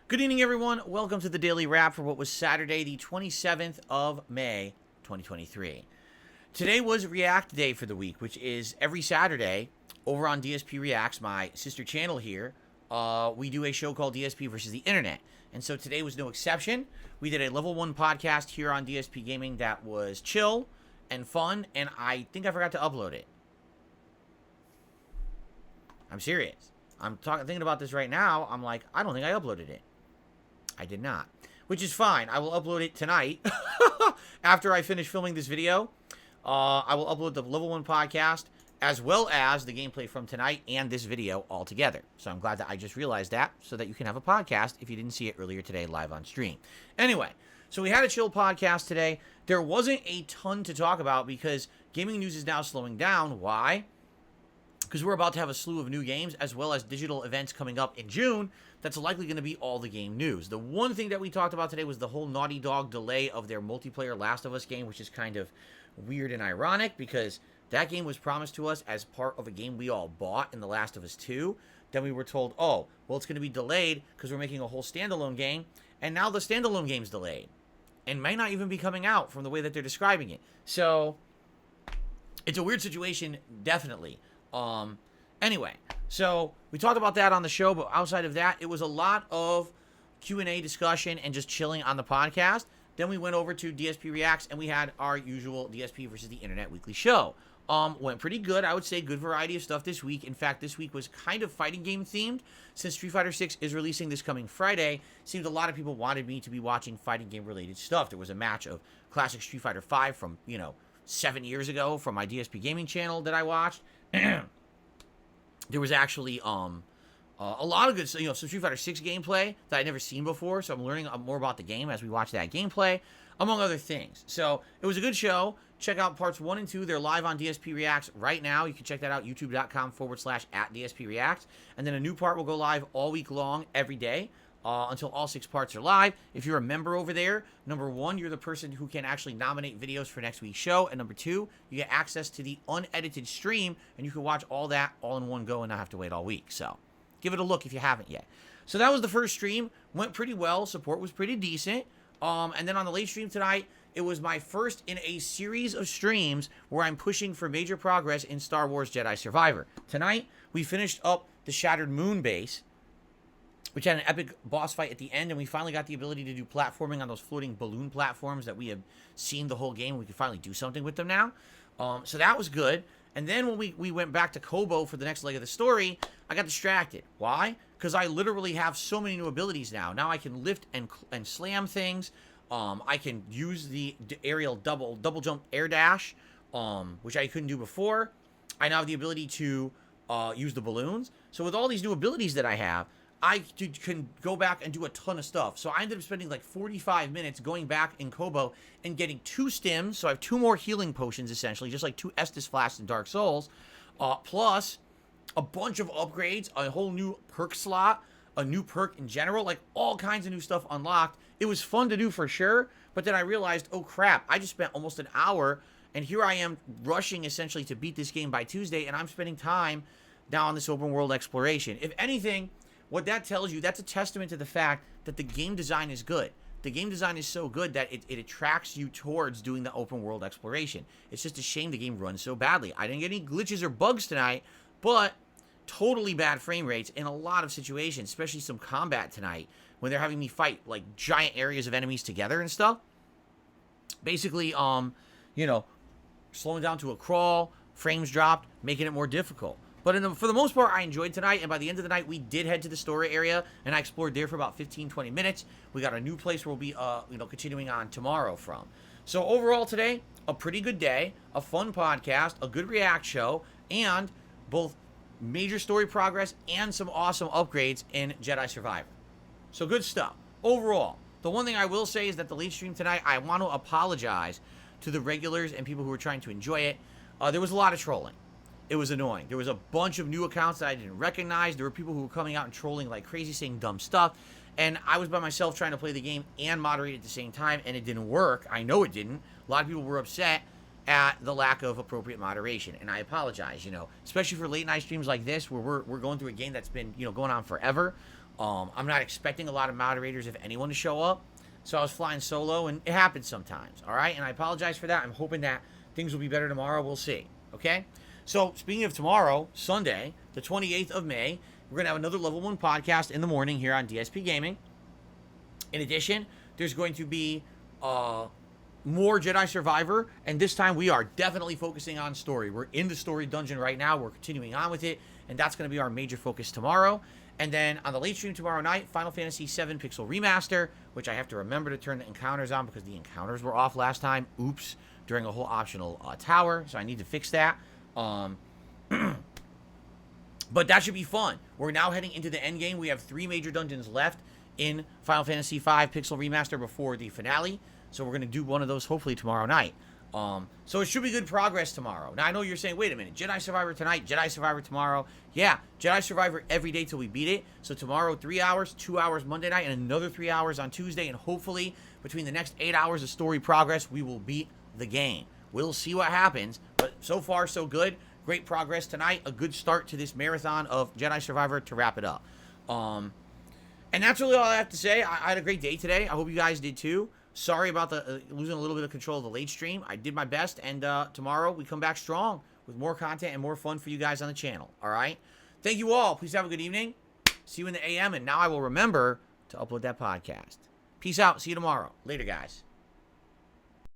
Good evening, everyone. Welcome to the Daily Wrap for what was Saturday, the 27th of May, 2023. Today was React Day for the week, which is every Saturday over on DSP Reacts, my sister channel here. We do a show called DSP versus the Internet. And so today was no exception. We did a level 1 podcast here on DSPGaming that was chill and fun, and I think I forgot to upload it. I'm serious. I'm thinking about this right now. I'm like, I don't think I uploaded it. I did not, which is fine. I will upload it tonight after I finish filming this video. I will upload the level 1 podcast as well as the gameplay from tonight and this video all together. So I'm glad that I just realized that so that you can have a podcast if you didn't see it earlier today live on stream. Anyway, so we had a chill podcast today. There wasn't a ton to talk about because gaming news is now slowing down. Why? Because we're about to have a slew of new games as well as digital events coming up in June. That's likely going to be all the game news. The one thing that we talked about today was the whole Naughty Dog delay of their multiplayer Last of Us game, which is kind of weird and ironic because that game was promised to us as part of a game we all bought in The Last of Us 2. Then we were told, oh, well, it's going to be delayed because we're making a whole standalone game. And now the standalone game's delayed and might not even be coming out from the way that they're describing it. So it's a weird situation, definitely. Anyway, so we talked about that on the show, but outside of that, it was a lot of Q&A discussion and just chilling on the podcast. Then we went over to DSP Reacts, and we had our usual DSP versus the Internet weekly show. Went pretty good. I would say good variety of stuff this week. In fact, this week was kind of fighting game themed. Since Street Fighter 6 is releasing this coming Friday, seemed a lot of people wanted me to be watching fighting game related stuff. There was a match of classic Street Fighter 5 from, 7 years ago from my DSP Gaming channel that I watched. There was actually a lot of good, some Street Fighter 6 gameplay that I'd never seen before, so I'm learning more about the game as we watch that gameplay, among other things. So it was a good show. Check out parts 1 and 2. They're live on DSP Reacts right now. You can check that out, youtube.com/@DSP Reacts. And then a new part will go live all week long, every day, until all 6 parts are live. If you're a member over there, number 1, you're the person who can actually nominate videos for next week's show. And number 2, you get access to the unedited stream, and you can watch all that all in one go and not have to wait all week. So give it a look if you haven't yet. So that was the first stream. Went pretty well. Support was pretty decent. And then on the late stream tonight, it was my first in a series of streams where I'm pushing for major progress in Star Wars Jedi Survivor. Tonight, we finished up the Shattered Moon base, which had an epic boss fight at the end, and we finally got the ability to do platforming on those floating balloon platforms that we have seen the whole game. We could finally do something with them now. So that was good. And then when we went back to Kobo for the next leg of the story, I got distracted. Why? Because I literally have so many new abilities now. Now I can lift and slam things. I can use the aerial double jump air dash, which I couldn't do before. I now have the ability to use the balloons. So with all these new abilities that I have, I can go back and do a ton of stuff. So I ended up spending like 45 minutes going back in Kobo and getting 2 stims. So I have 2 more healing potions, essentially, just like 2 Estus Flasks in Dark Souls. Plus a bunch of upgrades, a whole new perk slot, a new perk in general, like all kinds of new stuff unlocked. It was fun to do for sure. But then I realized, oh crap, I just spent almost an hour. And here I am rushing essentially to beat this game by Tuesday. And I'm spending time now on this open world exploration. If anything, what that tells you, that's a testament to the fact that the game design is good. The game design is so good that it attracts you towards doing the open world exploration. It's just a shame the game runs so badly. I didn't get any glitches or bugs tonight, but totally bad frame rates in a lot of situations, especially some combat tonight when they're having me fight like giant areas of enemies together and stuff. Basically, slowing down to a crawl, frames dropped, making it more difficult. But for the most part, I enjoyed tonight, and by the end of the night, we did head to the story area, and I explored there for about 15-20 minutes. We got a new place where we'll be, continuing on tomorrow from. So overall today, a pretty good day, a fun podcast, a good React show, and both major story progress and some awesome upgrades in Jedi Survivor. So good stuff. Overall, the one thing I will say is that the late stream tonight, I want to apologize to the regulars and people who were trying to enjoy it. There was a lot of trolling. It was annoying. There was a bunch of new accounts that I didn't recognize. There were people who were coming out and trolling like crazy, saying dumb stuff. And I was by myself trying to play the game and moderate at the same time, and it didn't work. I know it didn't. A lot of people were upset at the lack of appropriate moderation, and I apologize, especially for late night streams like this where we're going through a game that's been, going on forever. I'm not expecting a lot of moderators, if anyone, to show up. So I was flying solo, and it happens sometimes, all right? And I apologize for that. I'm hoping that things will be better tomorrow. We'll see, okay? So speaking of tomorrow, Sunday, the 28th of May, we're going to have another Level 1 podcast in the morning here on DSPGaming. In addition, there's going to be more Jedi Survivor, and this time we are definitely focusing on story. We're in the story dungeon right now. We're continuing on with it, and that's going to be our major focus tomorrow. And then on the late stream tomorrow night, Final Fantasy VII Pixel Remaster, which I have to remember to turn the encounters on because the encounters were off last time. Oops, during a whole optional tower, so I need to fix that. But that should be fun. We're now heading into the end game. We have 3 major dungeons left in Final Fantasy V Pixel Remaster before the finale. So we're going to do one of those hopefully tomorrow night. So it should be good progress tomorrow. Now, I know you're saying, wait a minute, Jedi Survivor tonight, Jedi Survivor tomorrow. Yeah, Jedi Survivor every day till we beat it. So tomorrow, 3 hours, 2 hours Monday night, and another 3 hours on Tuesday. And hopefully, between the next 8 hours of story progress, we will beat the game. We'll see what happens. But so far, so good. Great progress tonight. A good start to this marathon of Jedi Survivor to wrap it up. And that's really all I have to say. I had a great day today. I hope you guys did too. Sorry about the losing a little bit of control of the late stream. I did my best, and tomorrow we come back strong with more content and more fun for you guys on the channel. All right? Thank you all. Please have a good evening. See you in the AM, and now I will remember to upload that podcast. Peace out. See you tomorrow. Later, guys.